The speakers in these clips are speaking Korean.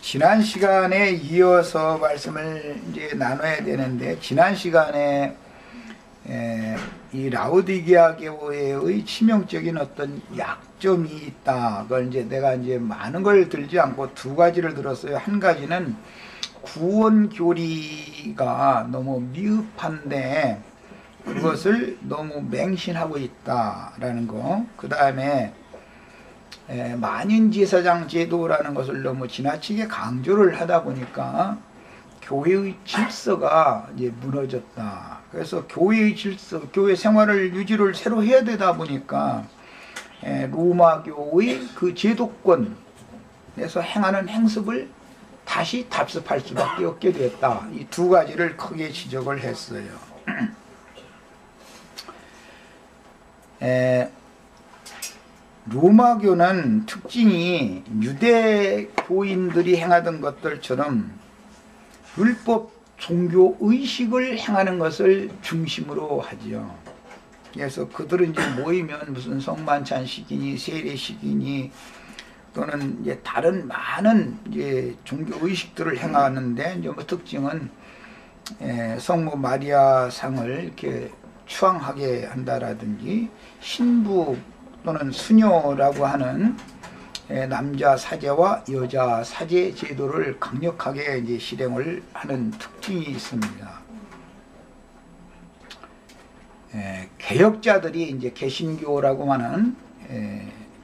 지난 시간에 이어서 말씀을 이제 나눠야 되는데, 지난 시간에 이 라오디게아 교회의 치명적인 어떤 약점이 있다. 그걸 이제 내가 이제 많은 걸 들지 않고 두 가지를 들었어요. 한 가지는 구원 교리가 너무 미흡한데 그것을 너무 맹신하고 있다라는 거. 그 다음에 만인제사장 제도라는 것을 너무 지나치게 강조를 하다 보니까 교회의 질서가 이제 무너졌다. 그래서 교회의 질서, 교회 생활을 유지를 새로 해야 되다 보니까 로마교의 그 제도권에서 행하는 행습을 다시 답습할 수밖에 없게 되었다. 이 두 가지를 크게 지적을 했어요. 로마교는 특징이 유대교인들이 행하던 것들처럼 율법 종교 의식을 행하는 것을 중심으로 하지요. 그래서 그들은 이제 모이면 무슨 성만찬식이니 세례식이니 또는 이제 다른 많은 이제 종교 의식들을 행하는데, 이제 그 특징은 성모 마리아 상을 이렇게 추앙하게 한다라든지, 신부 또는 수녀라고 하는 남자 사제와 여자 사제 제도를 강력하게 이제 실행을 하는 특징이 있습니다. 개혁자들이 이제 개신교라고 하는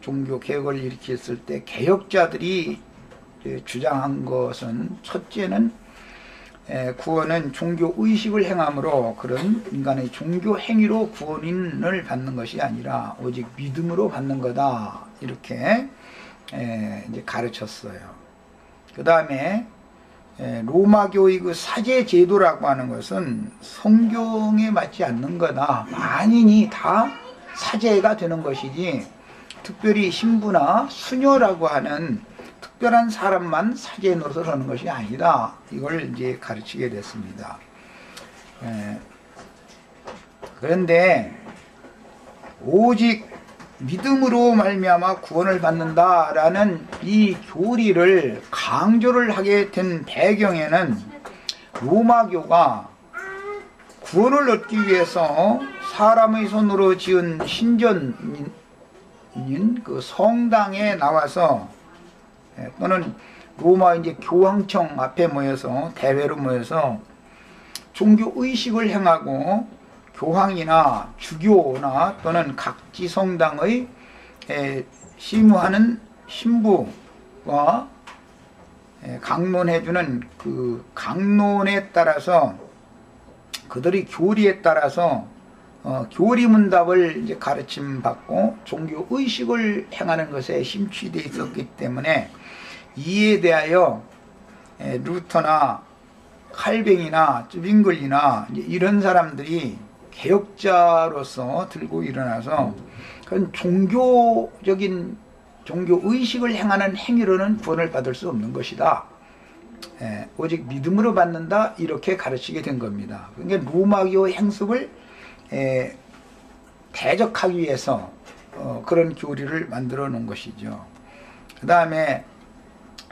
종교 개혁을 일으켰을 때 개혁자들이 주장한 것은, 첫째는 구원은 종교 의식을 행함으로 그런 인간의 종교 행위로 구원을 받는 것이 아니라 오직 믿음으로 받는 거다, 이렇게 이제 가르쳤어요. 그 다음에 로마교의 그 사제 제도라고 하는 것은 성경에 맞지 않는 거다. 만인이 다 사제가 되는 것이지 특별히 신부나 수녀라고 하는 특별한 사람만 사제 노릇을 하는 것이 아니다. 이걸 이제 가르치게 됐습니다. 그런데 오직 믿음으로 말미암아 구원을 받는다라는 이 교리를 강조를 하게 된 배경에는 로마교가 구원을 얻기 위해서 사람의 손으로 지은 신전인 그 성당에 나와서, 또는 로마 이제 교황청 앞에 모여서, 대회로 모여서 종교 의식을 행하고 교황이나 주교나 또는 각지 성당의 시무하는 신부와 강론해주는 그 강론에 따라서, 그들의 교리에 따라서 교리문답을 이제 가르침 받고 종교 의식을 행하는 것에 심취되어 있었기 때문에, 이에 대하여 루터나 칼뱅이나 쯔빙글이나 이런 사람들이 개혁자로서 들고 일어나서 그런 종교적인 종교 의식을 행하는 행위로는 구원을 받을 수 없는 것이다. 오직 믿음으로 받는다, 이렇게 가르치게 된 겁니다. 그러니까 로마교의 행습을 대적하기 위해서 그런 교리를 만들어 놓은 것이죠. 그 다음에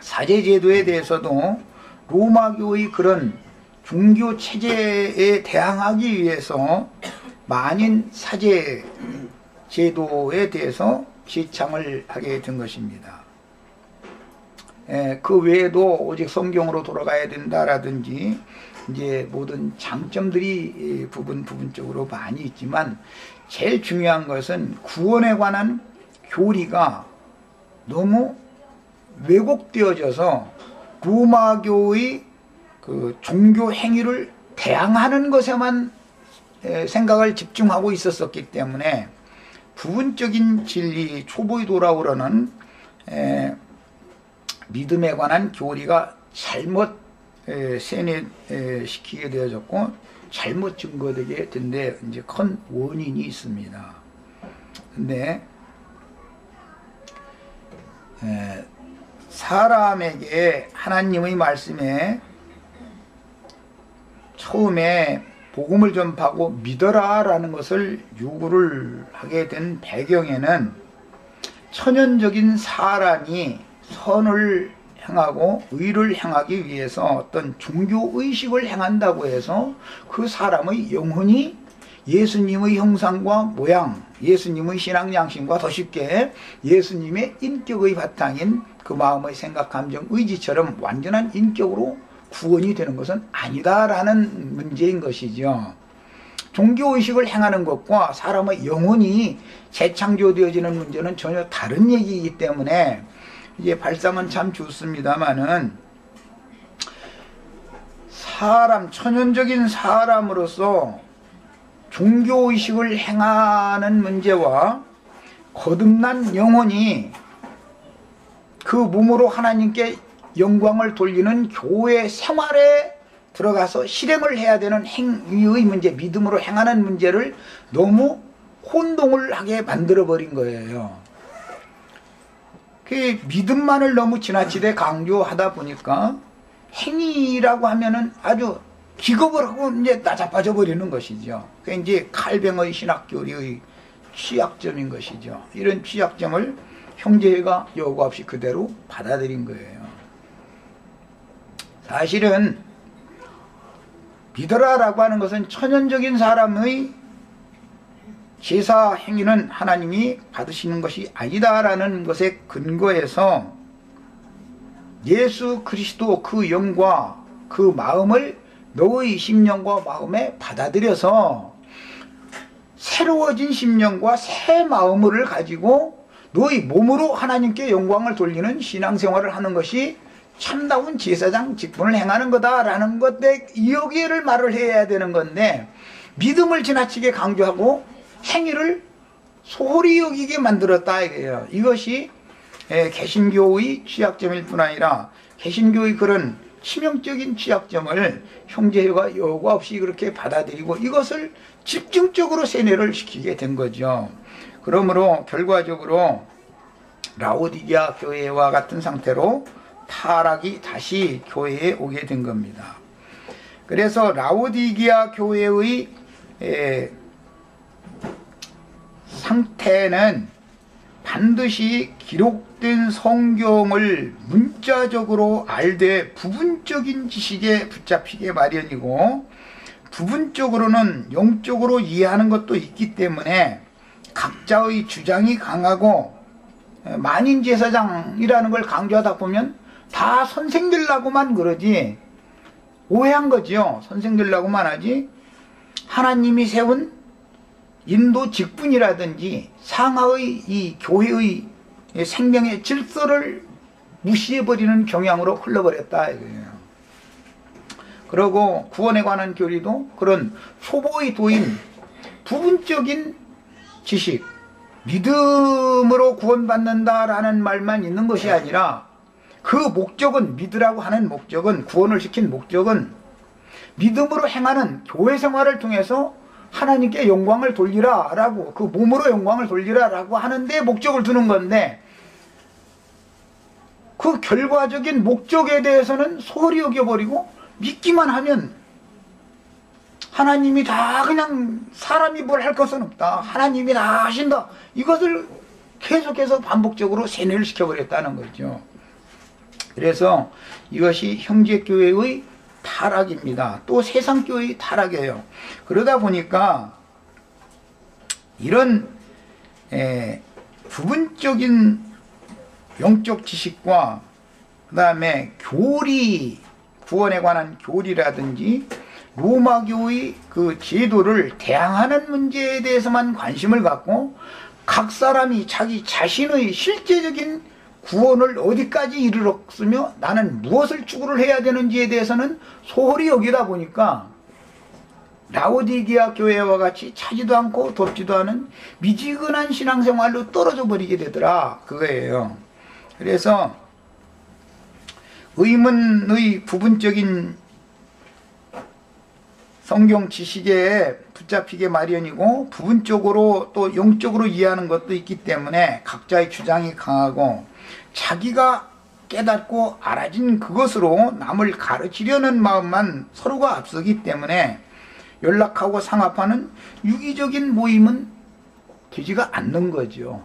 사제제도에 대해서도 로마교의 그런 종교 체제에 대항하기 위해서 만인 사제 제도에 대해서 지창을 하게 된 것입니다. 그 외에도 오직 성경으로 돌아가야 된다라든지 이제 모든 장점들이 부분적으로 많이 있지만, 제일 중요한 것은 구원에 관한 교리가 너무 왜곡되어져서 로마교의 그 종교 행위를 대항하는 것에만 생각을 집중하고 있었기 때문에 부분적인 진리, 초보에 돌아오려는 믿음에 관한 교리가 잘못 세뇌시키게 되어졌고 잘못 증거되게 된 데 이제 큰 원인이 있습니다. 근데 사람에게 하나님의 말씀에 처음에 복음을 전파하고 믿어라 라는 것을 요구를 하게 된 배경에는 천연적인 사람이 선을 행하고 의를 행하기 위해서 어떤 종교의식을 행한다고 해서 그 사람의 영혼이 예수님의 형상과 모양, 예수님의 신앙 양심과 더 쉽게 예수님의 인격의 바탕인 그 마음의 생각, 감정, 의지처럼 완전한 인격으로 구원이 되는 것은 아니다라는 문제인 것이죠. 종교의식을 행하는 것과 사람의 영혼이 재창조되어지는 문제는 전혀 다른 얘기이기 때문에 이제 발상은 참 좋습니다만은 천연적인 사람으로서 종교의식을 행하는 문제와 거듭난 영혼이 그 몸으로 하나님께 영광을 돌리는 교회 생활에 들어가서 실행을 해야 되는 행위의 문제, 믿음으로 행하는 문제를 너무 혼동을 하게 만들어버린 거예요. 그 믿음만을 너무 지나치게 강조하다 보니까 행위라고 하면은 아주 기겁을 하고 이제 나자빠져 버리는 것이죠. 그게 이제 칼뱅의 신학교리의 취약점인 것이죠. 이런 취약점을 형제가 요구 없이 그대로 받아들인 거예요. 사실은 믿어라라고 하는 것은 천연적인 사람의 제사 행위는 하나님이 받으시는 것이 아니다라는 것에 근거해서 예수 그리스도 그 영과 그 마음을 너의 심령과 마음에 받아들여서 새로워진 심령과 새 마음을 가지고 너의 몸으로 하나님께 영광을 돌리는 신앙생활을 하는 것이 참다운 제사장 직분을 행하는 거다라는 것에 여기를 말을 해야 되는 건데 믿음을 지나치게 강조하고 행위를 소홀히 여기게 만들었다 이거예요. 이것이 개신교의 취약점일 뿐 아니라 개신교의 그런 치명적인 취약점을 형제가 요구 없이 그렇게 받아들이고 이것을 집중적으로 세뇌를 시키게 된 거죠. 그러므로 결과적으로 라오디게아 교회와 같은 상태로 타락이 다시 교회에 오게 된 겁니다. 그래서 라오디게아 교회의 상태는 반드시 기록된 성경을 문자적으로 알되 부분적인 지식에 붙잡히게 마련이고 부분적으로는 영적으로 이해하는 것도 있기 때문에 각자의 주장이 강하고 만인제사장이라는 걸 강조하다 보면 다 선생들라고만 그러지 오해한 거지요. 선생들라고만 하지 하나님이 세운 인도 직분이라든지 상하의 이 교회의 생명의 질서를 무시해버리는 경향으로 흘러버렸다 이거예요. 그리고 구원에 관한 교리도 그런 초보의 도인 부분적인 지식 믿음으로 구원받는다라는 말만 있는 것이 아니라 그 목적은 믿으라고 하는 목적은 구원을 시킨 목적은 믿음으로 행하는 교회 생활을 통해서 하나님께 영광을 돌리라 라고 그 몸으로 영광을 돌리라 라고 하는데 목적을 두는 건데 그 결과적인 목적에 대해서는 소홀히 여겨버리고 믿기만 하면 하나님이 다 그냥 사람이 뭘 할 것은 없다 하나님이 다 하신다 이것을 계속해서 반복적으로 세뇌를 시켜버렸다는 거죠. 그래서 이것이 형제교회의 타락입니다. 또 세상교회의 타락이에요. 그러다 보니까 이런 부분적인 영적 지식과 그 다음에 교리, 구원에 관한 교리라든지 로마교의 그 제도를 대항하는 문제에 대해서만 관심을 갖고 각 사람이 자기 자신의 실제적인 구원을 어디까지 이르렀으며 나는 무엇을 추구를 해야 되는지에 대해서는 소홀히 여기다 보니까 라오디게아 교회와 같이 차지도 않고 덥지도 않은 미지근한 신앙생활로 떨어져 버리게 되더라 그거예요. 그래서 의문의 부분적인 성경 지식에 붙잡히게 마련이고 부분적으로 또 영적으로 이해하는 것도 있기 때문에 각자의 주장이 강하고 자기가 깨닫고 알아진 그것으로 남을 가르치려는 마음만 서로가 앞서기 때문에 연락하고 상합하는 유기적인 모임은 되지가 않는 거죠.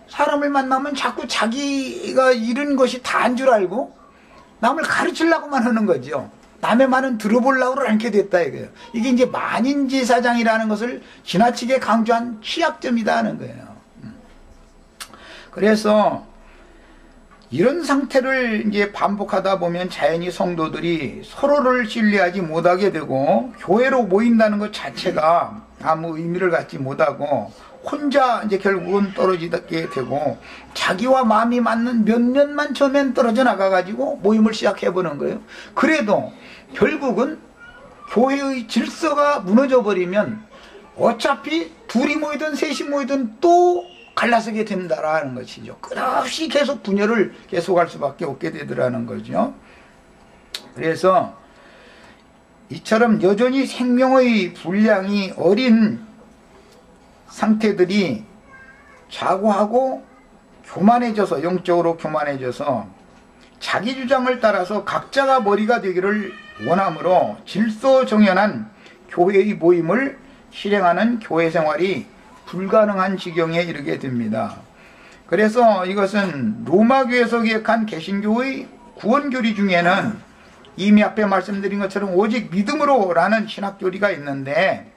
사람을 만나면 자꾸 자기가 잃은 것이 다인 줄 알고 남을 가르치려고만 하는 거죠. 남의 말은 들어보려고 않게 됐다 이거예요. 이게 이제 만인제사장이라는 것을 지나치게 강조한 취약점이다 하는 거예요. 그래서 이런 상태를 이제 반복하다 보면 자연히 성도들이 서로를 신뢰하지 못하게 되고 교회로 모인다는 것 자체가 아무 의미를 갖지 못하고 혼자 이제 결국은 떨어지게 되고 자기와 마음이 맞는 몇몇만 처음엔 떨어져 나가가지고 모임을 시작해보는 거예요. 그래도 결국은 교회의 질서가 무너져 버리면 어차피 둘이 모이든 셋이 모이든 또 갈라서게 된다라는 것이죠. 끝없이 계속 분열을 계속할 수밖에 없게 되더라는 거죠. 그래서 이처럼 여전히 생명의 분량이 어린 상태들이 좌고하고 교만해져서, 영적으로 교만해져서 자기 주장을 따라서 각자가 머리가 되기를 원하므로 질서정연한 교회의 모임을 실행하는 교회 생활이 불가능한 지경에 이르게 됩니다. 그래서 이것은 로마교에서 기획한 개신교의 구원교리 중에는 이미 앞에 말씀드린 것처럼 오직 믿음으로 라는 신학교리가 있는데,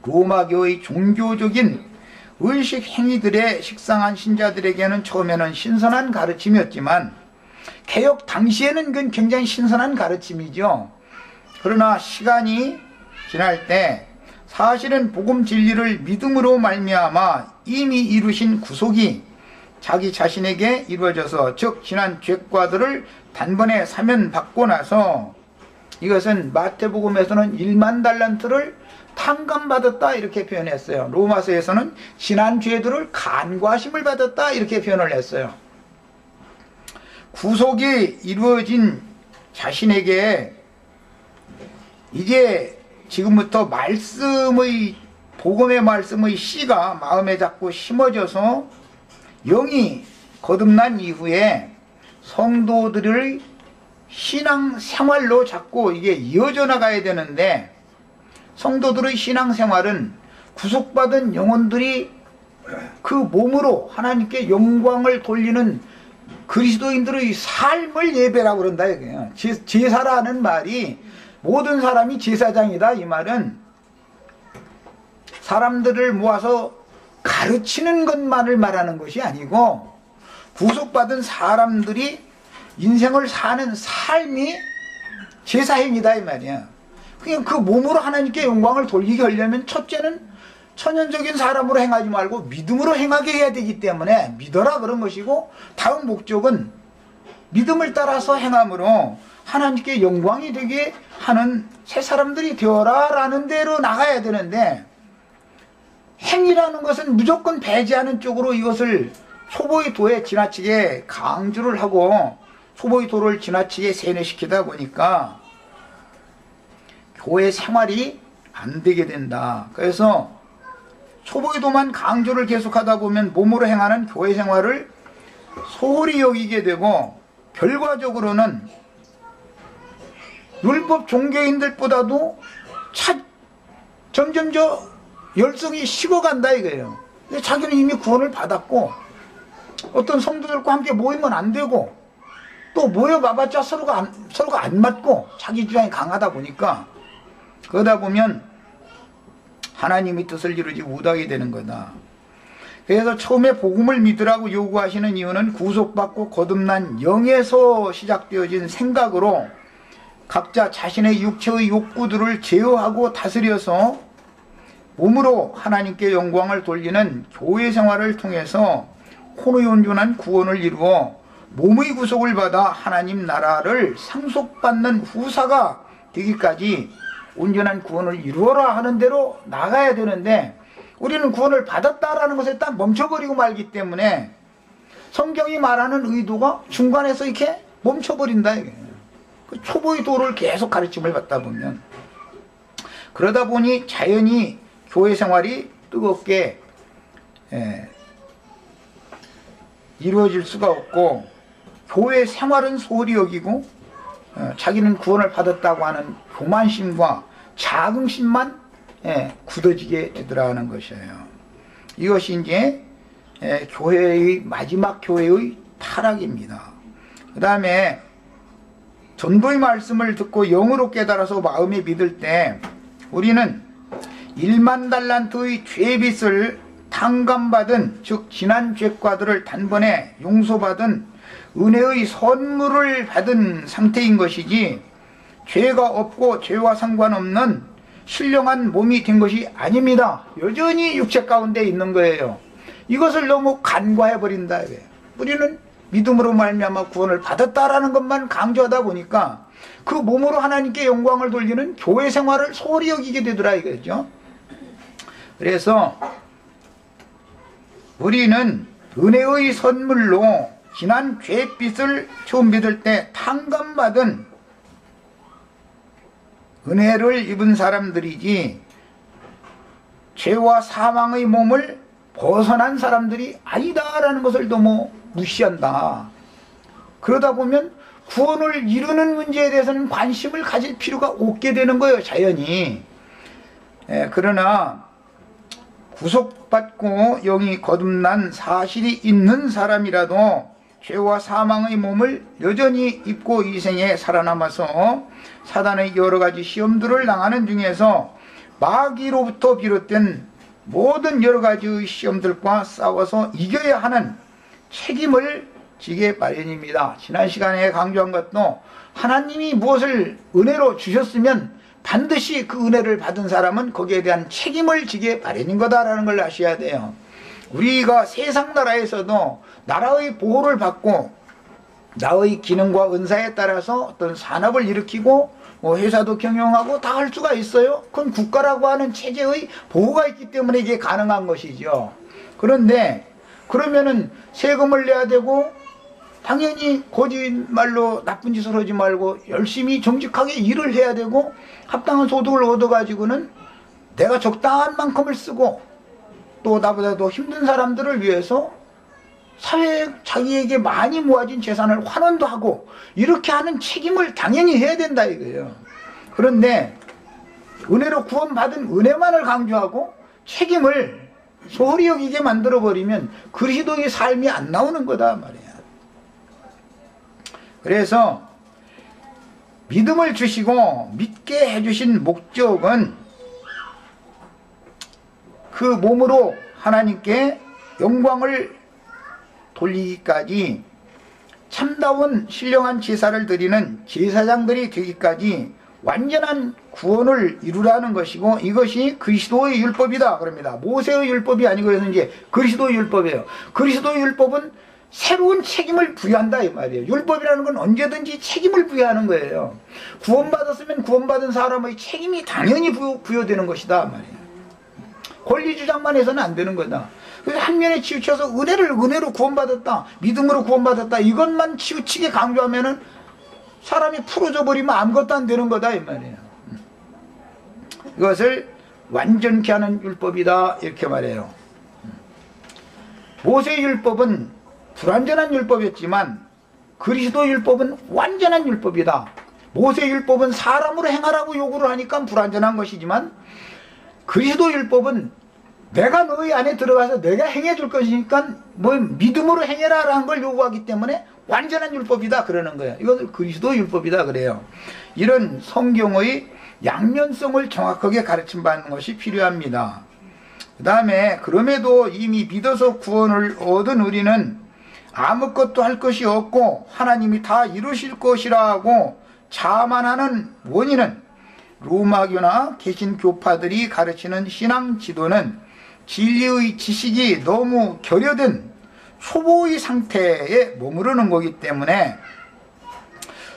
로마교의 종교적인 의식 행위들에 식상한 신자들에게는 처음에는 신선한 가르침이었지만 개혁 당시에는 그건 굉장히 신선한 가르침이죠. 그러나 시간이 지날 때 사실은 복음 진리를 믿음으로 말미암아 이미 이루신 구속이 자기 자신에게 이루어져서, 즉 지난 죄과들을 단번에 사면받고 나서, 이것은 마태복음에서는 1만 달란트를 탕감받았다 이렇게 표현했어요. 로마서에서는 지난 죄들을 간과하심을 받았다 이렇게 표현을 했어요. 구속이 이루어진 자신에게 이제 지금부터 복음의 말씀의 씨가 마음에 자꾸 심어져서 영이 거듭난 이후에 성도들의 신앙생활로 자꾸 이게 이어져 나가야 되는데, 성도들의 신앙생활은 구속받은 영혼들이 그 몸으로 하나님께 영광을 돌리는 그리스도인들의 삶을 예배라고 그런다 이거예요. 제사라는 말이 모든 사람이 제사장이다 이 말은 사람들을 모아서 가르치는 것만을 말하는 것이 아니고, 구속받은 사람들이 인생을 사는 삶이 제사행위다 이 말이야. 그냥 그 몸으로 하나님께 영광을 돌리게 하려면 첫째는 천연적인 사람으로 행하지 말고 믿음으로 행하게 해야 되기 때문에 믿어라 그런 것이고, 다음 목적은 믿음을 따라서 행함으로 하나님께 영광이 되게 하는 새 사람들이 되어라 라는 대로 나가야 되는데, 행위라는 것은 무조건 배제하는 쪽으로 이것을 소보의 도에 지나치게 강조를 하고 소보의 도를 지나치게 세뇌시키다 보니까 교회 생활이 안 되게 된다. 그래서 소보의 도만 강조를 계속하다 보면 몸으로 행하는 교회 생활을 소홀히 여기게 되고, 결과적으로는 율법 종교인들보다도 점점 열성이 식어간다 이거예요. 근데 자기는 이미 구원을 받았고 어떤 성도들과 함께 모이면 안 되고, 또 모여봐봤자 서로가 안 맞고 자기 주장이 강하다 보니까, 그러다 보면 하나님의 뜻을 이루지 못하게 되는 거다. 그래서 처음에 복음을 믿으라고 요구하시는 이유는 구속받고 거듭난 영에서 시작되어진 생각으로 각자 자신의 육체의 욕구들을 제어하고 다스려서 몸으로 하나님께 영광을 돌리는 교회 생활을 통해서 혼의온전한 구원을 이루어 몸의 구속을 받아 하나님 나라를 상속받는 후사가 되기까지 온전한 구원을 이루어라 하는 대로 나가야 되는데, 우리는 구원을 받았다라는 것에 딱 멈춰버리고 말기 때문에 성경이 말하는 의도가 중간에서 이렇게 멈춰버린다. 그 초보의 도를 계속 가르침을 받다 보면, 그러다 보니 자연히 교회 생활이 뜨겁게 이루어질 수가 없고, 교회 생활은 소홀히 여기고 자기는 구원을 받았다고 하는 교만심과 자긍심만 굳어지게 되더라는 것이에요. 이것이 이제 교회의 마지막 교회의 타락입니다. 그 다음에 전도의 말씀을 듣고 영으로 깨달아서 마음에 믿을 때 우리는 1만 달란트의 죄빚을 탕감받은, 즉 지난 죄과들을 단번에 용서받은 은혜의 선물을 받은 상태인 것이지, 죄가 없고 죄와 상관없는 신령한 몸이 된 것이 아닙니다. 여전히 육체 가운데 있는 거예요. 이것을 너무 간과해버린다. 우리는 믿음으로 말미암아 구원을 받았다라는 것만 강조하다 보니까 그 몸으로 하나님께 영광을 돌리는 교회 생활을 소홀히 여기게 되더라 이거죠. 그래서 우리는 은혜의 선물로 지난 죄빚을 처음 믿을 때 탕감받은 은혜를 입은 사람들이지, 죄와 사망의 몸을 벗어난 사람들이 아니다라는 것을 너무 무시한다. 그러다 보면 구원을 이루는 문제에 대해서는 관심을 가질 필요가 없게 되는 거예요, 자연히. 그러나 구속받고 영이 거듭난 사실이 있는 사람이라도 죄와 사망의 몸을 여전히 입고 이 생에 살아남아서 사단의 여러 가지 시험들을 당하는 중에서 마귀로부터 비롯된 모든 여러 가지의 시험들과 싸워서 이겨야 하는 책임을 지게 마련입니다. 지난 시간에 강조한 것도 하나님이 무엇을 은혜로 주셨으면 반드시 그 은혜를 받은 사람은 거기에 대한 책임을 지게 마련인 거다라는 걸 아셔야 돼요. 우리가 세상 나라에서도 나라의 보호를 받고 나의 기능과 은사에 따라서 어떤 산업을 일으키고 회사도 경영하고 다 할 수가 있어요. 그건 국가라고 하는 체제의 보호가 있기 때문에 이게 가능한 것이죠. 그런데 그러면은 세금을 내야 되고 당연히 거짓말로 나쁜 짓을 하지 말고 열심히 정직하게 일을 해야 되고 합당한 소득을 얻어가지고는 내가 적당한 만큼을 쓰고 또 나보다도 힘든 사람들을 위해서 사회에 자기에게 많이 모아진 재산을 환원도 하고 이렇게 하는 책임을 당연히 해야 된다 이거예요. 그런데 은혜로 구원받은 은혜만을 강조하고 책임을 소홀히 여기게 만들어버리면 그리스도의 삶이 안 나오는 거다 말이야. 그래서 믿음을 주시고 믿게 해주신 목적은 그 몸으로 하나님께 영광을 돌리기까지, 참다운 신령한 제사를 드리는 제사장들이 되기까지 완전한 구원을 이루라는 것이고, 이것이 그리스도의 율법이다 그럽니다. 모세의 율법이 아니고 이제 그리스도의 율법이에요. 그리스도의 율법은 새로운 책임을 부여한다 이 말이에요. 율법이라는 건 언제든지 책임을 부여하는 거예요. 구원받았으면 구원받은 사람의 책임이 당연히 부여되는 것이다 말이에요. 권리 주장만 해서는 안 되는 거다. 그래서 한 면에 치우쳐서 은혜로 구원받았다, 믿음으로 구원받았다, 이것만 치우치게 강조하면은 사람이 풀어져 버리면 아무것도 안 되는 거다 이 말이에요. 이것을 완전케 하는 율법이다 이렇게 말해요. 모세의 율법은 불완전한 율법이었지만 그리스도 율법은 완전한 율법이다. 모세 율법은 사람으로 행하라고 요구를 하니까 불완전한 것이지만 그리스도 율법은 내가 너희 안에 들어가서 내가 행해 줄 것이니까 뭐 믿음으로 행해라 라는 걸 요구하기 때문에 완전한 율법이다 그러는 거예요. 이것을 그리스도 율법이다 그래요. 이런 성경의 양면성을 정확하게 가르침 받는 것이 필요합니다. 그 다음에 그럼에도 이미 믿어서 구원을 얻은 우리는 아무것도 할 것이 없고 하나님이 다 이루실 것이라고 자만하는 원인은 로마교나 개신교파들이 가르치는 신앙 지도는 진리의 지식이 너무 결여된 초보의 상태에 머무르는 거기 때문에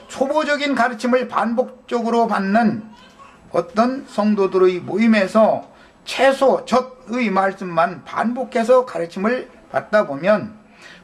초보적인 가르침을 반복적으로 받는 어떤 성도들의 모임에서 채소, 젖의 말씀만 반복해서 가르침을 받다 보면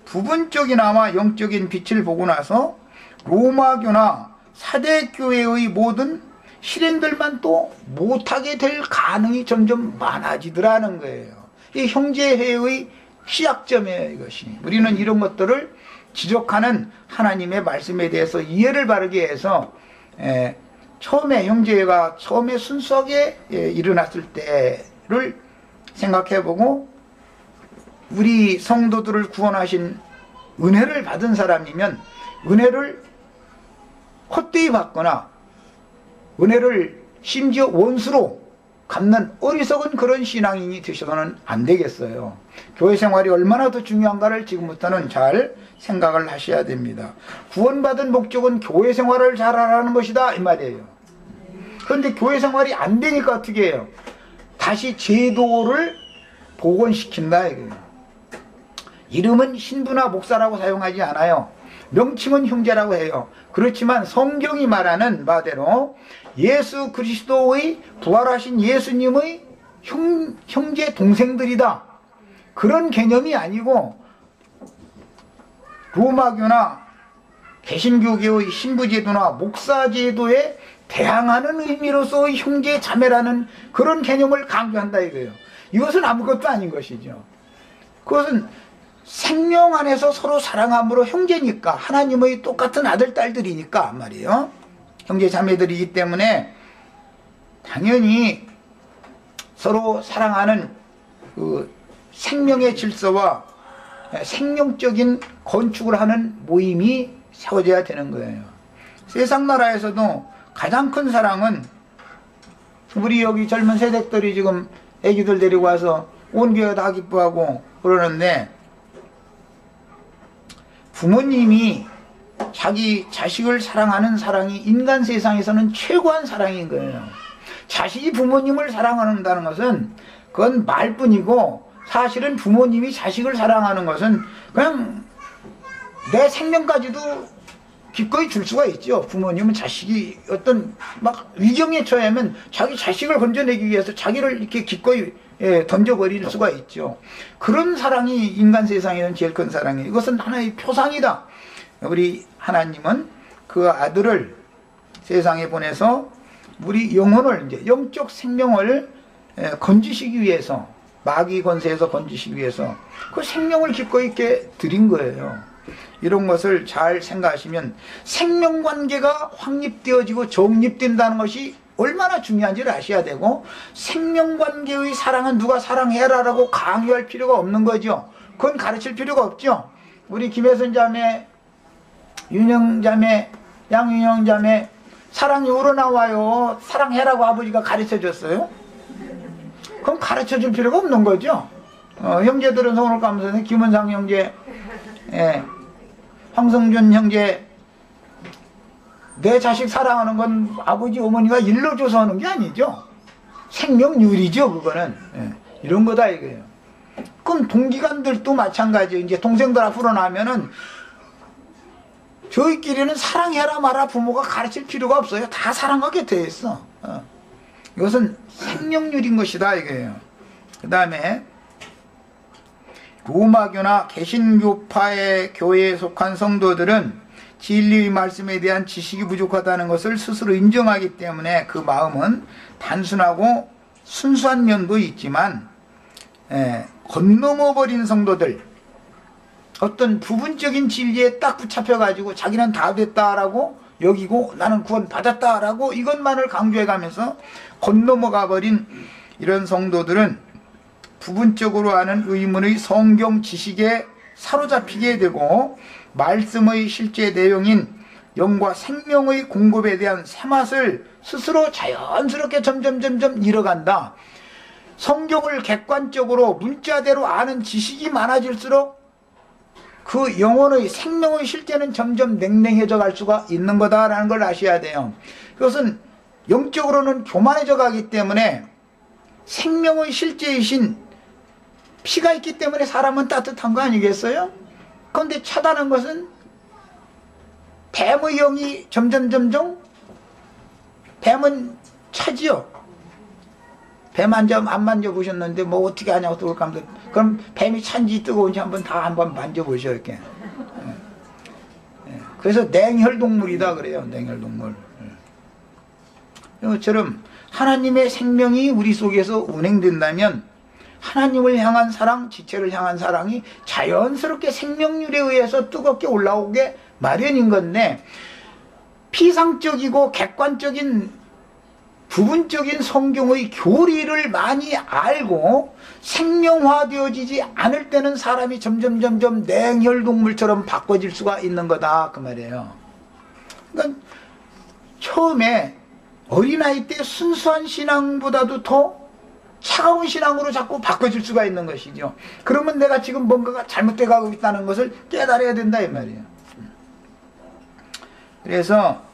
부분적이나마 영적인 빛을 보고 나서 로마교나 사대교회의 모든 실행들만 또 못하게 될 가능이 점점 많아지더라는 거예요. 이 형제회의 시작점이에요 이것이. 우리는 이런 것들을 지적하는 하나님의 말씀에 대해서 이해를 바르게 해서 처음에 형제회가 처음에 순수하게 일어났을 때를 생각해보고 우리 성도들을 구원하신 은혜를 받은 사람이면 은혜를 헛되이 받거나 은혜를 심지어 원수로 갚는 어리석은 그런 신앙인이 되셔서는 안 되겠어요. 교회 생활이 얼마나 더 중요한가를 지금부터는 잘 생각을 하셔야 됩니다. 구원받은 목적은 교회 생활을 잘하라는 것이다 이 말이에요. 그런데 교회 생활이 안 되니까 어떻게 해요? 다시 제도를 복원시킨다 이거예요. 이름은 신부나 목사라고 사용하지 않아요. 명칭은 형제라고 해요. 그렇지만 성경이 말하는 바대로 예수 그리스도의 부활하신 예수님의 형제 동생들이다. 그런 개념이 아니고 로마교나 개신교계의 신부제도나 목사제도에 대항하는 의미로서의 형제 자매라는 그런 개념을 강조한다 이거예요. 이것은 아무것도 아닌 것이죠. 그것은 생명 안에서 서로 사랑함으로 형제니까 하나님의 똑같은 아들 딸들이니까 말이에요. 형제 자매들이기 때문에 당연히 서로 사랑하는 그 생명의 질서와 생명적인 건축을 하는 모임이 세워져야 되는 거예요. 세상 나라에서도 가장 큰 사랑은 우리 여기 젊은 세대들이 지금 애기들 데리고 와서 온 교회가 다 기뻐하고 그러는데 부모님이 자기 자식을 사랑하는 사랑이 인간 세상에서는 최고한 사랑인 거예요. 자식이 부모님을 사랑한다는 것은 그건 말뿐이고 사실은 부모님이 자식을 사랑하는 것은 그냥 내 생명까지도 기꺼이 줄 수가 있죠. 부모님은 자식이 어떤 막 위경에 처하면 자기 자식을 건져내기 위해서 자기를 이렇게 기꺼이 던져버릴 수가 있죠. 그런 사랑이 인간 세상에는 제일 큰 사랑이에요. 이것은 하나의 표상이다. 우리 하나님은 그 아들을 세상에 보내서 우리 영혼을 이제 영적 생명을 건지시기 위해서 마귀 권세에서 건지시기 위해서 그 생명을 기꺼이 있게 드린 거예요. 이런 것을 잘 생각하시면 생명관계가 확립되어지고 정립된다는 것이 얼마나 중요한지를 아셔야 되고 생명관계의 사랑은 누가 사랑해라라고 강요할 필요가 없는 거죠. 그건 가르칠 필요가 없죠. 우리 김혜선 자매, 윤영 자매, 양윤영 자매 사랑이 우러나와요. 사랑해라고 아버지가 가르쳐줬어요. 그럼 가르쳐줄 필요가 없는 거죠. 형제들은 손을 감면서 김원상 형제, 황성준 형제 내 자식 사랑하는 건 아버지 어머니가 일러줘서 하는 게 아니죠. 생명률이죠 그거는. 이런 거다 이거예요. 그럼 동기간들도 마찬가지예요. 이제 동생들 앞으로 나면은 저희끼리는 사랑해라 마라 부모가 가르칠 필요가 없어요. 다 사랑하게 돼 있어. 이것은 생명률인 것이다 이거예요. 그 다음에 로마교나 개신교파의 교회에 속한 성도들은 진리의 말씀에 대한 지식이 부족하다는 것을 스스로 인정하기 때문에 그 마음은 단순하고 순수한 면도 있지만 건너머버린 성도들 어떤 부분적인 진리에 딱 붙잡혀가지고 자기는 다 됐다라고 여기고 나는 구원 받았다라고 이것만을 강조해가면서 건너머가 버린 이런 성도들은 부분적으로 아는 의문의 성경 지식에 사로잡히게 되고 말씀의 실제 내용인 영과 생명의 공급에 대한 새맛을 스스로 자연스럽게 점점 잃어간다. 성경을 객관적으로 문자대로 아는 지식이 많아질수록 그 영혼의 생명의 실제는 점점 냉랭해져 갈 수가 있는 거다라는 걸 아셔야 돼요. 그것은 영적으로는 교만해져 가기 때문에 생명의 실제이신 피가 있기 때문에 사람은 따뜻한 거 아니겠어요? 그런데 차다는 것은 뱀의 영이 점점 뱀은 차지요. 뱀 안 만져보셨는데 뭐 어떻게 하냐고 또 그럴까. 그럼 뱀이 찬지 뜨거운지 한번 만져보셔 이렇게. 그래서 냉혈동물이다 그래요. 냉혈동물. 이것처럼 하나님의 생명이 우리 속에서 운행된다면 하나님을 향한 사랑, 지체를 향한 사랑이 자연스럽게 생명률에 의해서 뜨겁게 올라오게 마련인 건데 피상적이고 객관적인 부분적인 성경의 교리를 많이 알고 생명화되어지지 않을 때는 사람이 점점 냉혈동물처럼 바꿔질 수가 있는 거다 그 말이에요. 그러니까 처음에 어린아이 때 순수한 신앙보다도 더 차가운 신앙으로 자꾸 바꿔질 수가 있는 것이죠. 그러면 내가 지금 뭔가가 잘못돼 가고 있다는 것을 깨달아야 된다 이 말이에요. 그래서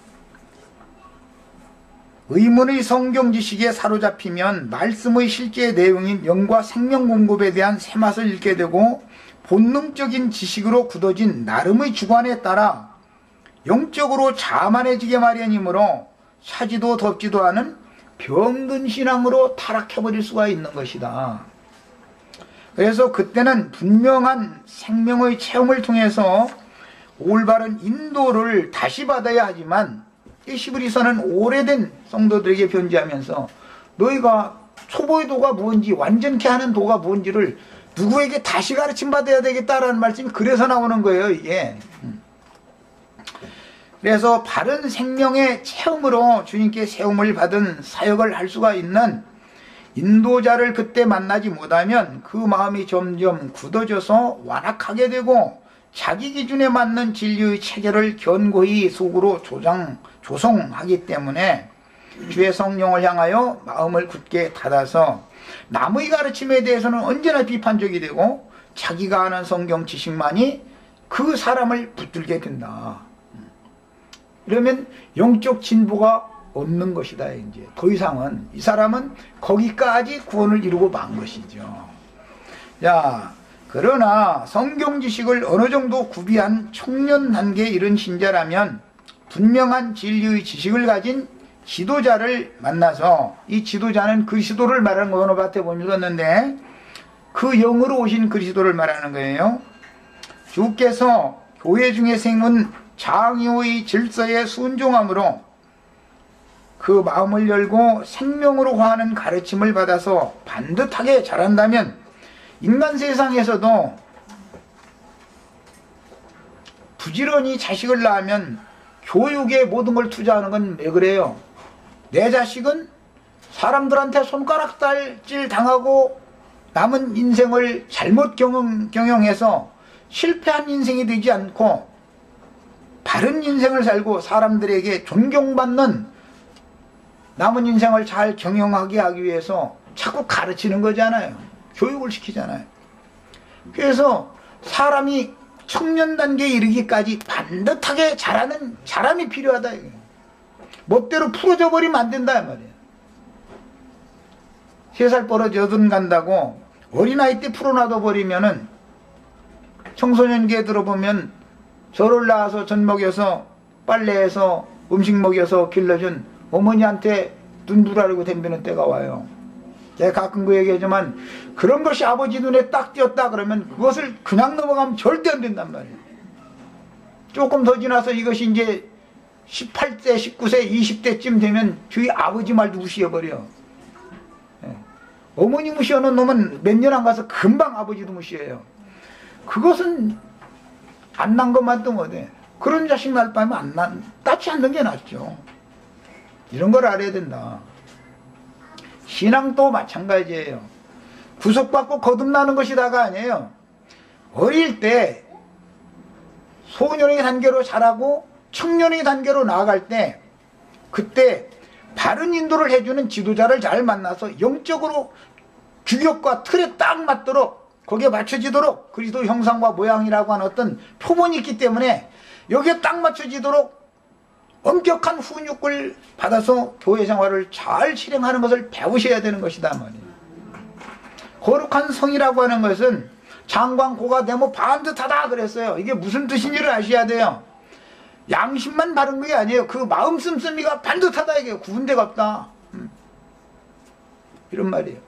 의문의 성경 지식에 사로잡히면 말씀의 실제 내용인 영과 생명 공급에 대한 새맛을 잃게 되고 본능적인 지식으로 굳어진 나름의 주관에 따라 영적으로 자만해지게 마련이므로 차지도 덥지도 않은 병든 신앙으로 타락해버릴 수가 있는 것이다. 그래서 그때는 분명한 생명의 체험을 통해서 올바른 인도를 다시 받아야 하지만 시브리서는 오래된 성도들에게 변지하면서 너희가 초보의 도가 뭔지 완전케 하는 도가 뭔지를 누구에게 다시 가르침 받아야 되겠다라는 말씀이 그래서 나오는 거예요 이게. 그래서 바른 생명의 체험으로 주님께 세움을 받은 사역을 할 수가 있는 인도자를 그때 만나지 못하면 그 마음이 점점 굳어져서 완악하게 되고 자기 기준에 맞는 진리의 체계를 견고히 속으로 조성하기 때문에 주의 성령을 향하여 마음을 굳게 닫아서 남의 가르침에 대해서는 언제나 비판적이 되고 자기가 아는 성경 지식만이 그 사람을 붙들게 된다. 이러면 영적 진보가 없는 것이다. 이제 더 이상은 이 사람은 거기까지 구원을 이루고 만 것이죠. 자, 그러나 성경 지식을 어느 정도 구비한 청년 단계에 이른 신자라면 분명한 진리의 지식을 가진 지도자를 만나서, 이 지도자는 그리스도를 말하는 거 어느 밭에 보면 읽었는데 그 영으로 오신 그리스도를 말하는 거예요. 주께서 교회 중에 세운 장유의 질서에 순종함으로 그 마음을 열고 생명으로 화하는 가르침을 받아서 반듯하게 자란다면 인간 세상에서도 부지런히 자식을 낳으면 교육에 모든 걸 투자하는 건 왜 그래요? 내 자식은 사람들한테 손가락질 당하고 남은 인생을 잘못 경영해서 실패한 인생이 되지 않고 바른 인생을 살고 사람들에게 존경받는 남은 인생을 잘 경영하게 하기 위해서 자꾸 가르치는 거잖아요. 교육을 시키잖아요. 그래서 사람이 청년 단계에 이르기까지 반듯하게 자라는 사람이 필요하다. 멋대로 풀어져 버리면 안 된다 말이에요. 3살 벌어져 8 간다고 어린아이 때 풀어놔둬 버리면은 청소년기에 들어보면 저를 낳아서 젖 먹여서 빨래해서 음식 먹여서 길러준 어머니한테 눈부라리고 덤비는 때가 와요. 내가 가끔 그 얘기하지만 그런 것이 아버지 눈에 딱 띄었다 그러면 그것을 그냥 넘어가면 절대 안 된단 말이에요. 조금 더 지나서 이것이 이제 18세, 19세, 20대쯤 되면 저희 아버지 말도 무시해버려. 어머니 무시하는 놈은 몇 년 안 가서 금방 아버지도 무시해요. 그것은 안 난 것만도 못해. 그런 자식 날 바면 낳지 않는 게 낫죠. 이런 걸 알아야 된다. 신앙도 마찬가지예요. 구속받고 거듭나는 것이 다가 아니에요. 어릴 때 소년의 단계로 자라고 청년의 단계로 나아갈 때 그때 바른 인도를 해주는 지도자를 잘 만나서 영적으로 규격과 틀에 딱 맞도록 거기에 맞춰지도록 그리스도 형상과 모양이라고 하는 어떤 표본이 있기 때문에 여기에 딱 맞춰지도록 엄격한 훈육을 받아서 교회 생활을 잘 실행하는 것을 배우셔야 되는 것이다 말이에요. 거룩한 성이라고 하는 것은 장광고가 되면 반듯하다 그랬어요. 이게 무슨 뜻인지를 아셔야 돼요. 양심만 바른 게 아니에요. 그 마음 씀씀이가 반듯하다 이게 구분 데가 없다. 이런 말이에요.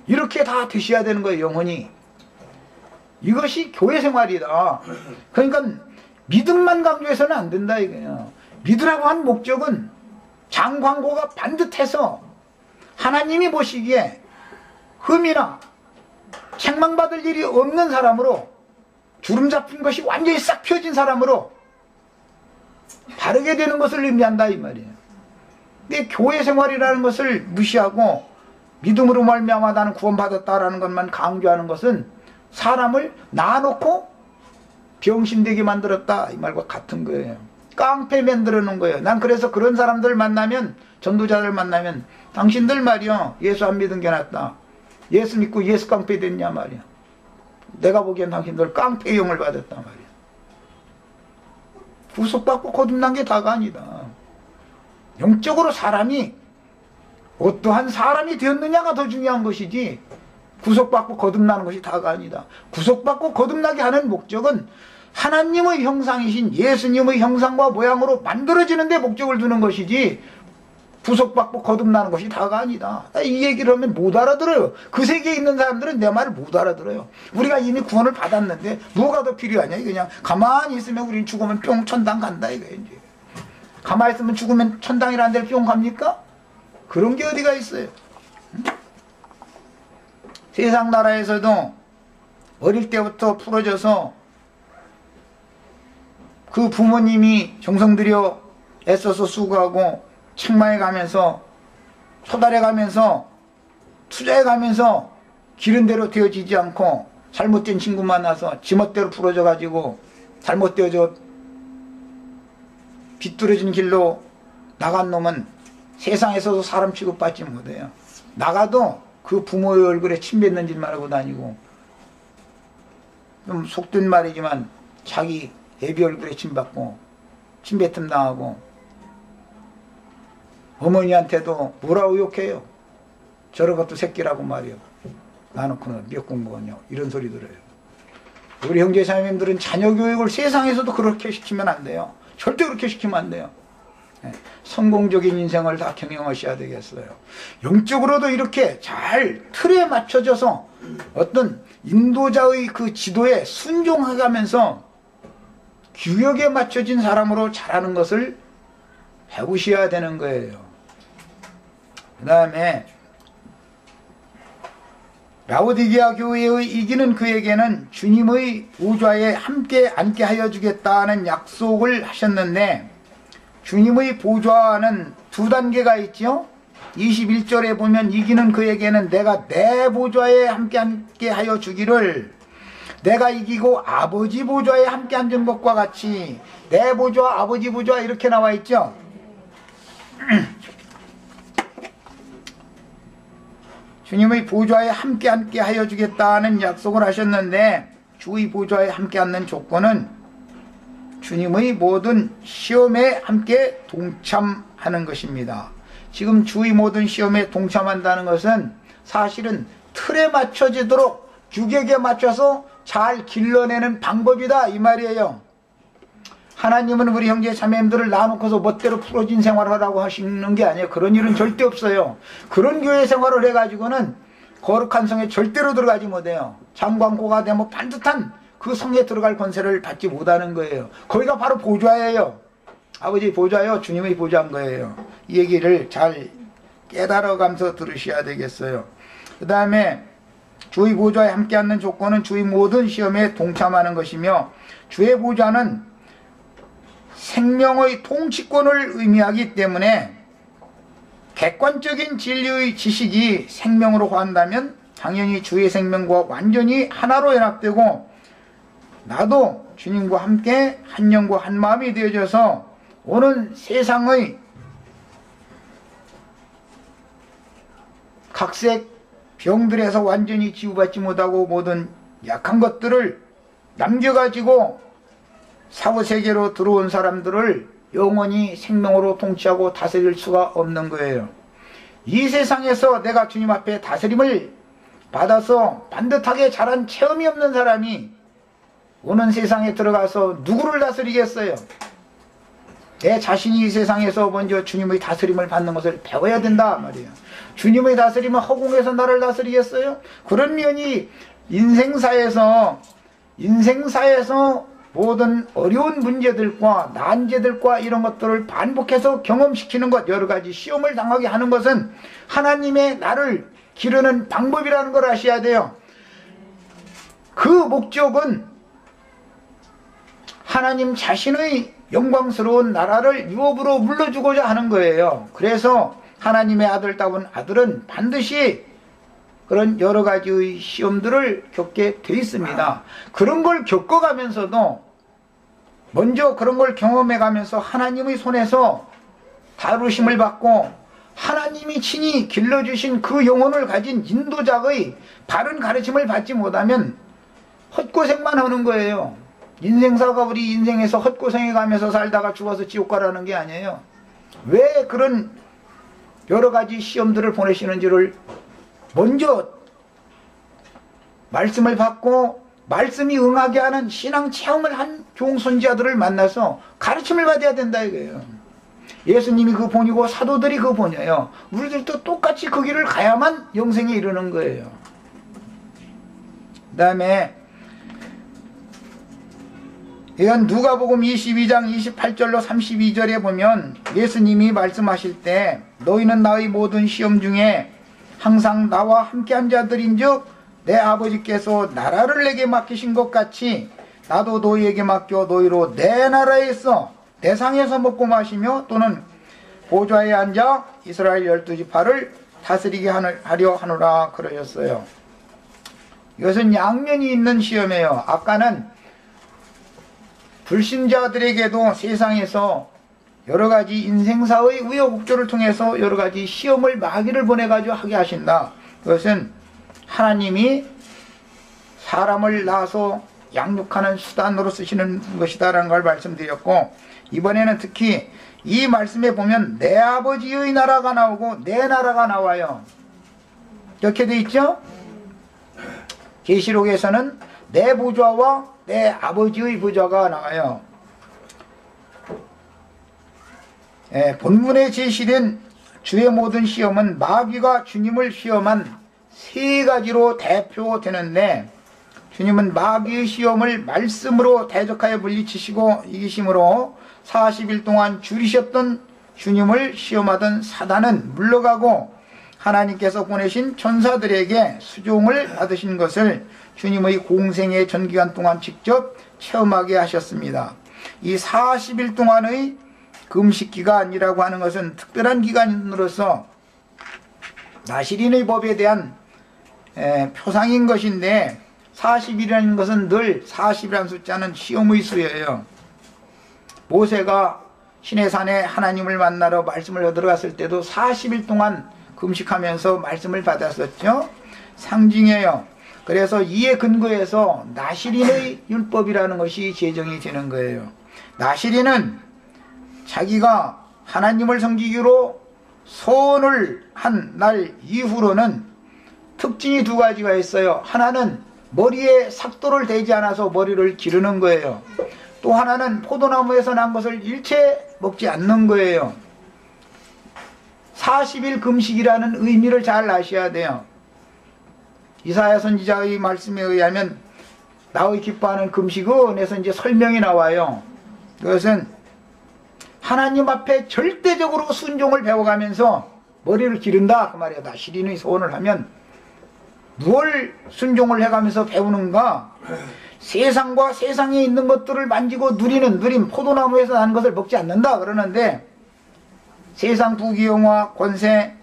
이렇게 다 되셔야 되는 거예요. 영혼이. 이것이 교회 생활이다. 그러니까 믿음만 강조해서는 안 된다 이거예요. 믿으라고 한 목적은 장광고가 반듯해서 하나님이 보시기에 흠이나 책망받을 일이 없는 사람으로 주름 잡힌 것이 완전히 싹 펴진 사람으로 바르게 되는 것을 의미한다 이 말이에요. 근데 교회 생활이라는 것을 무시하고 믿음으로 말미암아 나는 구원받았다라는 것만 강조하는 것은 사람을 놔놓고 병신되게 만들었다 이 말과 같은 거예요. 깡패 만들어 놓은 거예요. 난 그래서 그런 사람들 만나면, 전도자들 만나면 당신들 말이요, 예수 안 믿은 게 낫다. 예수 믿고 예수 깡패 됐냐 말이야. 내가 보기엔 당신들 깡패 영을 받았단 말이야. 구속받고 거듭난 게 다가 아니다. 영적으로 사람이 어떠한 사람이 되었느냐가 더 중요한 것이지 구속받고 거듭나는 것이 다가 아니다. 구속받고 거듭나게 하는 목적은 하나님의 형상이신 예수님의 형상과 모양으로 만들어지는 데 목적을 두는 것이지 구속받고 거듭나는 것이 다가 아니다. 이 얘기를 하면 못 알아들어요. 그 세계에 있는 사람들은 내 말을 못 알아들어요. 우리가 이미 구원을 받았는데 뭐가 더 필요하냐. 그냥 가만히 있으면 우린 죽으면 뿅 천당 간다 이거예요. 이제. 가만히 있으면 죽으면 천당이라는 데를 뿅 갑니까? 그런 게 어디가 있어요. 세상 나라에서도 어릴 때부터 풀어져서 그 부모님이 정성 들여 애써서 수고하고 책망해 가면서 초달해 가면서 투자해 가면서 기른 대로 되어지지 않고 잘못된 친구 만나서 지멋대로 풀어져 가지고 잘못되어져 비뚤어진 길로 나간 놈은 세상에서도 사람 취급받지 못해요. 나가도 그 부모의 얼굴에 침 뱉는 짓만 하고 다니고, 좀 속된 말이지만 자기 애비 얼굴에 침 받고 침뱉음 당하고, 어머니한테도 뭐라고 욕해요. 저런 것도 새끼라고 말이요. 나놓고는 몇 공부하냐 이런 소리 들어요. 우리 형제 자매님들은 자녀 교육을 세상에서도 그렇게 시키면 안 돼요. 절대 그렇게 시키면 안 돼요. 성공적인 인생을 다 경영하셔야 되겠어요. 영적으로도 이렇게 잘 틀에 맞춰져서 어떤 인도자의 그 지도에 순종해가면서 규격에 맞춰진 사람으로 자라는 것을 배우셔야 되는 거예요. 그 다음에 라오디게아 교회의 이기는 그에게는 주님의 보좌에 함께 앉게 하여 주겠다는 약속을 하셨는데, 주님의 보좌는 두 단계가 있죠. 21절에 보면 이기는 그에게는 내가 내 보좌에 함께 앉게 하여 주기를, 내가 이기고 아버지 보좌에 함께 앉은 것과 같이, 내 보좌 아버지 보좌 이렇게 나와 있죠. 주님의 보좌에 함께 앉게 하여 주겠다는 약속을 하셨는데, 주의 보좌에 함께 앉는 조건은 주님의 모든 시험에 함께 동참하는 것입니다. 지금 주의 모든 시험에 동참한다는 것은 사실은 틀에 맞춰지도록 규격에 맞춰서 잘 길러내는 방법이다 이 말이에요. 하나님은 우리 형제 자매님들을 놔놓고서 멋대로 풀어진 생활을 하라고 하시는 게 아니에요. 그런 일은 절대 없어요. 그런 교회 생활을 해가지고는 거룩한 성에 절대로 들어가지 못해요. 장관고가 되면 반듯한 그 성에 들어갈 권세를 받지 못하는 거예요. 거기가 바로 보좌예요. 아버지 보좌요, 주님의 보좌인 거예요. 이 얘기를 잘 깨달아가면서 들으셔야 되겠어요. 그 다음에 주의 보좌에 함께 앉는 조건은 주의 모든 시험에 동참하는 것이며, 주의 보좌는 생명의 통치권을 의미하기 때문에 객관적인 진리의 지식이 생명으로 한다면 당연히 주의 생명과 완전히 하나로 연합되고, 나도 주님과 함께 한 영과 한 마음이 되어져서 오는 세상의 각색 병들에서 완전히 치유받지 못하고 모든 약한 것들을 남겨가지고 사후세계로 들어온 사람들을 영원히 생명으로 통치하고 다스릴 수가 없는 거예요. 이 세상에서 내가 주님 앞에 다스림을 받아서 반듯하게 자란 체험이 없는 사람이 오는 세상에 들어가서 누구를 다스리겠어요? 내 자신이 이 세상에서 먼저 주님의 다스림을 받는 것을 배워야 된다 말이에요. 주님의 다스림은 허공에서 나를 다스리겠어요? 그런 면이 인생사에서 모든 어려운 문제들과 난제들과 이런 것들을 반복해서 경험시키는 것, 여러 가지 시험을 당하게 하는 것은 하나님의 나를 기르는 방법이라는 걸 아셔야 돼요. 그 목적은 하나님 자신의 영광스러운 나라를 유업으로 물려주고자 하는 거예요. 그래서 하나님의 아들다운 아들은 반드시 그런 여러 가지의 시험들을 겪게 돼 있습니다. 그런 걸 겪어가면서도 먼저 그런 걸 경험해 가면서 하나님의 손에서 다루심을 받고 하나님이 친히 길러주신 그 영혼을 가진 인도자의 바른 가르침을 받지 못하면 헛고생만 하는 거예요. 인생사가 우리 인생에서 헛고생해 가면서 살다가 죽어서 지옥 가라는 게 아니에요. 왜 그런 여러 가지 시험들을 보내시는지를 먼저 말씀을 받고 말씀이 응하게 하는 신앙 체험을 한 종선지자들을 만나서 가르침을 받아야 된다 이거예요. 예수님이 그 본이고 사도들이 그 본이에요. 우리들도 똑같이 그 길을 가야만 영생에 이르는 거예요. 그 다음에 이건 누가복음 22장 28절로 32절에 보면 예수님이 말씀하실 때 너희는 나의 모든 시험 중에 항상 나와 함께한 자들인즉 내 아버지께서 나라를 내게 맡기신 것 같이 나도 너희에게 맡겨 너희로 내 나라에서 내 상에서 먹고 마시며 또는 보좌에 앉아 이스라엘 12지파를 다스리게 하려 하노라 그러셨어요. 이것은 양면이 있는 시험이에요. 아까는 불신자들에게도 세상에서 여러 가지 인생사의 우여곡절을 통해서 여러 가지 시험을 마귀를 보내가지고 하게 하신다. 그것은 하나님이 사람을 낳아서 양육하는 수단으로 쓰시는 것이다라는 걸 말씀드렸고, 이번에는 특히 이 말씀에 보면 내 아버지의 나라가 나오고 내 나라가 나와요. 이렇게 돼 있죠? 계시록에서는 내 보좌와 내 아버지의 보좌가 나와요. 본문에 제시된 주의 모든 시험은 마귀가 주님을 시험한 세 가지로 대표되는데, 주님은 마귀의 시험을 말씀으로 대적하여 물리치시고 이기심으로 40일 동안 줄이셨던 주님을 시험하던 사단은 물러가고 하나님께서 보내신 천사들에게 수종을 받으신 것을 주님의 공생의 전기간 동안 직접 체험하게 하셨습니다. 이 40일 동안의 금식기간이라고 하는 것은 특별한 기간으로서 나시린의 법에 대한 표상인 것인데, 40일이라는 것은 늘 40이라는 숫자는 시험의 수예요. 모세가 시내산에 하나님을 만나러 말씀을 들어갔을 때도 40일 동안 금식하면서 말씀을 받았었죠. 상징이에요. 그래서 이에 근거해서 나시린의 율법이라는 것이 제정이 되는 거예요. 나시린은 자기가 하나님을 섬기기로 소원을 한 날 이후로는 특징이 두 가지가 있어요. 하나는 머리에 삭도를 대지 않아서 머리를 기르는 거예요. 또 하나는 포도나무에서 난 것을 일체 먹지 않는 거예요. 40일 금식이라는 의미를 잘 아셔야 돼요. 이사야 선지자의 말씀에 의하면 나의 기뻐하는 금식은 에서 이제 설명이 나와요. 그것은 하나님 앞에 절대적으로 순종을 배워가면서 머리를 기른다 그 말이야. 나시린의 소원을 하면 무엇을 순종을 해가면서 배우는가? 세상과 세상에 있는 것들을 만지고 누린 포도나무에서 난 것을 먹지 않는다 그러는데, 세상 부귀영화 권세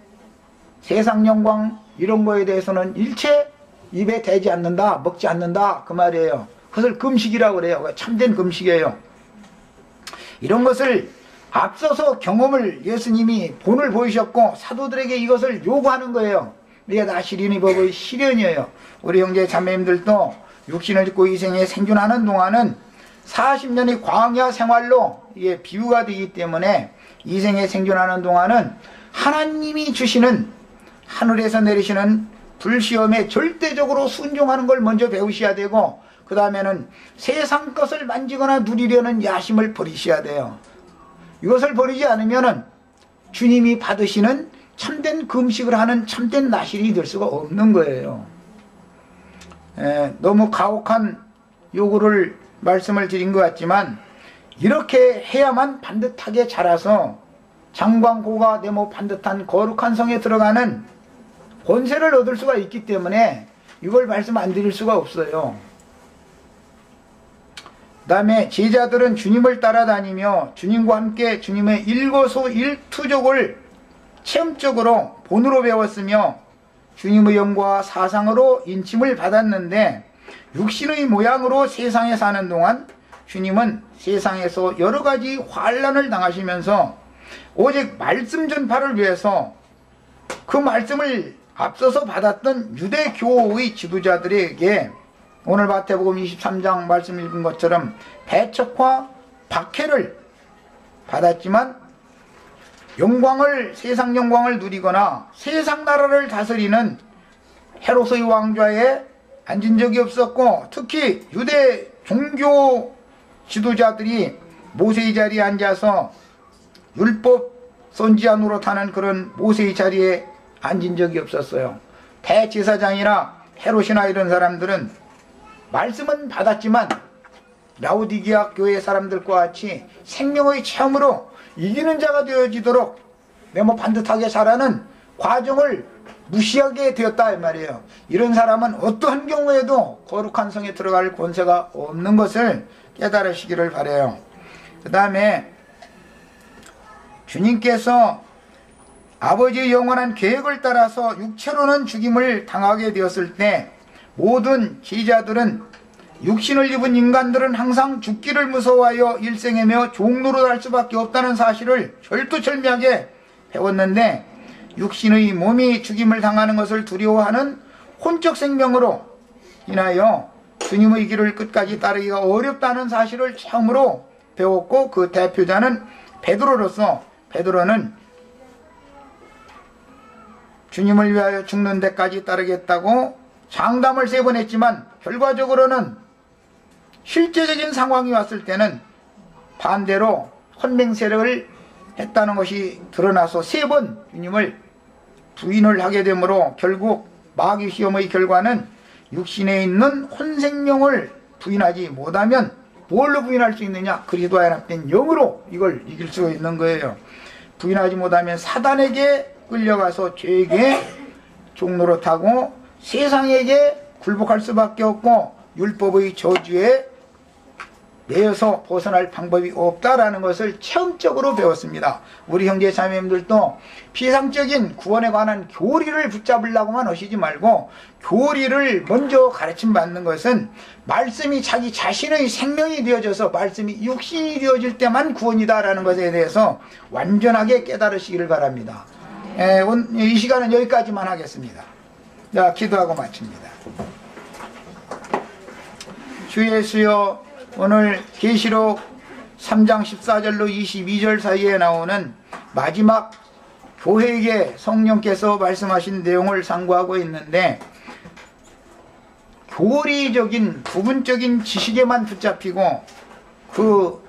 세상 영광 이런 거에 대해서는 일체 입에 대지 않는다, 먹지 않는다 그 말이에요. 그것을 금식이라고 그래요. 참된 금식이에요. 이런 것을 앞서서 경험을 예수님이 본을 보이셨고 사도들에게 이것을 요구하는 거예요. 이게 나시린의 법의 실현이에요. 우리 형제 자매님들도 육신을 입고 이 생에 생존하는 동안은 40년의 광야 생활로 이게 비유가 되기 때문에 이 생에 생존하는 동안은 하나님이 주시는 하늘에서 내리시는 불시험에 절대적으로 순종하는 걸 먼저 배우셔야 되고, 그 다음에는 세상 것을 만지거나 누리려는 야심을 버리셔야 돼요. 이것을 버리지 않으면은 주님이 받으시는 참된 금식을 하는 참된 나시린이 될 수가 없는 거예요. 너무 가혹한 요구를 말씀을 드린 것 같지만 이렇게 해야만 반듯하게 자라서 장광고가 네모 반듯한 거룩한 성에 들어가는 권세를 얻을 수가 있기 때문에 이걸 말씀 안 드릴 수가 없어요. 그 다음에 제자들은 주님을 따라다니며 주님과 함께 주님의 일거수일투족을 체험적으로 본으로 배웠으며 주님의 영과 사상으로 인침을 받았는데 육신의 모양으로 세상에 사는 동안 주님은 세상에서 여러 가지 환난을 당하시면서 오직 말씀 전파를 위해서 그 말씀을 앞서서 받았던 유대교의 지도자들에게 오늘 마태복음 23장 말씀 읽은 것처럼 배척과 박해를 받았지만 세상 영광을 누리거나 세상 나라를 다스리는 헤롯의 왕좌에 앉은 적이 없었고, 특히 유대 종교 지도자들이 모세의 자리에 앉아서 율법 선지자 노릇하는 그런 모세의 자리에 앉은 적이 없었어요. 대제사장이나 헤롯이나 이런 사람들은 말씀은 받았지만 라오디게아 교회 사람들과 같이 생명의 체험으로 이기는 자가 되어지도록 반듯하게 자라는 과정을 무시하게 되었다 이 말이에요. 이런 사람은 어떠한 경우에도 거룩한 성에 들어갈 권세가 없는 것을 깨달으시기를 바라요. 그 다음에 주님께서 아버지의 영원한 계획을 따라서 육체로는 죽임을 당하게 되었을 때 모든 제자들은 육신을 입은 인간들은 항상 죽기를 무서워하여 일생애며 종노릇할 수밖에 없다는 사실을 절두철미하게 배웠는데, 육신의 몸이 죽임을 당하는 것을 두려워하는 혼적 생명으로 인하여 주님의 길을 끝까지 따르기가 어렵다는 사실을 처음으로 배웠고, 그 대표자는 베드로로서 베드로는 주님을 위하여 죽는 데까지 따르겠다고 장담을 3번 했지만 결과적으로는 실제적인 상황이 왔을 때는 반대로 헌맹세력을 했다는 것이 드러나서 3번 주님을 부인을 하게 되므로 결국 마귀 시험의 결과는 육신에 있는 혼생명을 부인하지 못하면 뭘로 부인할 수 있느냐? 그리스도의 합된 영으로 이걸 이길 수 있는 거예요. 부인하지 못하면 사단에게 끌려가서 죄에게 종노릇하고 세상에게 굴복할 수밖에 없고 율법의 저주에 내어서 벗어날 방법이 없다라는 것을 체험적으로 배웠습니다. 우리 형제 자매님들도 피상적인 구원에 관한 교리를 붙잡으려고만 하시지 말고, 교리를 먼저 가르침 받는 것은 말씀이 자기 자신의 생명이 되어져서 말씀이 육신이 되어질 때만 구원이다라는 것에 대해서 완전하게 깨달으시기를 바랍니다. 이 시간은 여기까지만 하겠습니다. 자, 기도하고 마칩니다. 주 예수여, 오늘 계시록 3장 14절로 22절 사이에 나오는 마지막 교회에게 성령께서 말씀하신 내용을 상고하고 있는데, 교리적인 부분적인 지식에만 붙잡히고 그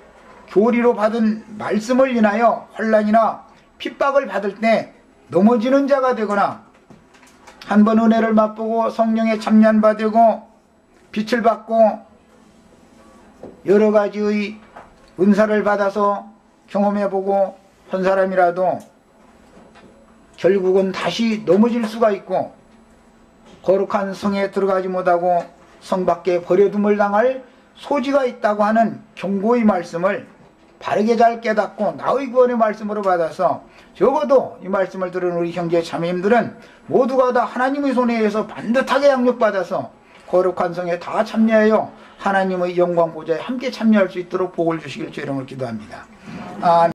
교리로 받은 말씀을 인하여 환난이나 핍박을 받을 때 넘어지는 자가 되거나, 한번 은혜를 맛보고 성령에 참여받고 빛을 받고 여러 가지의 은사를 받아서 경험해보고 한 사람이라도 결국은 다시 넘어질 수가 있고 거룩한 성에 들어가지 못하고 성 밖에 버려둠을 당할 소지가 있다고 하는 경고의 말씀을 바르게 잘 깨닫고 나의 구원의 말씀으로 받아서, 적어도 이 말씀을 들은 우리 형제 자매님들은 모두가 다 하나님의 손에 의해서 반듯하게 양육받아서 거룩한 성에 다 참여하여 하나님의 영광 보좌에 함께 참여할 수 있도록 복을 주시길 주 이름으로 기도합니다. 아멘.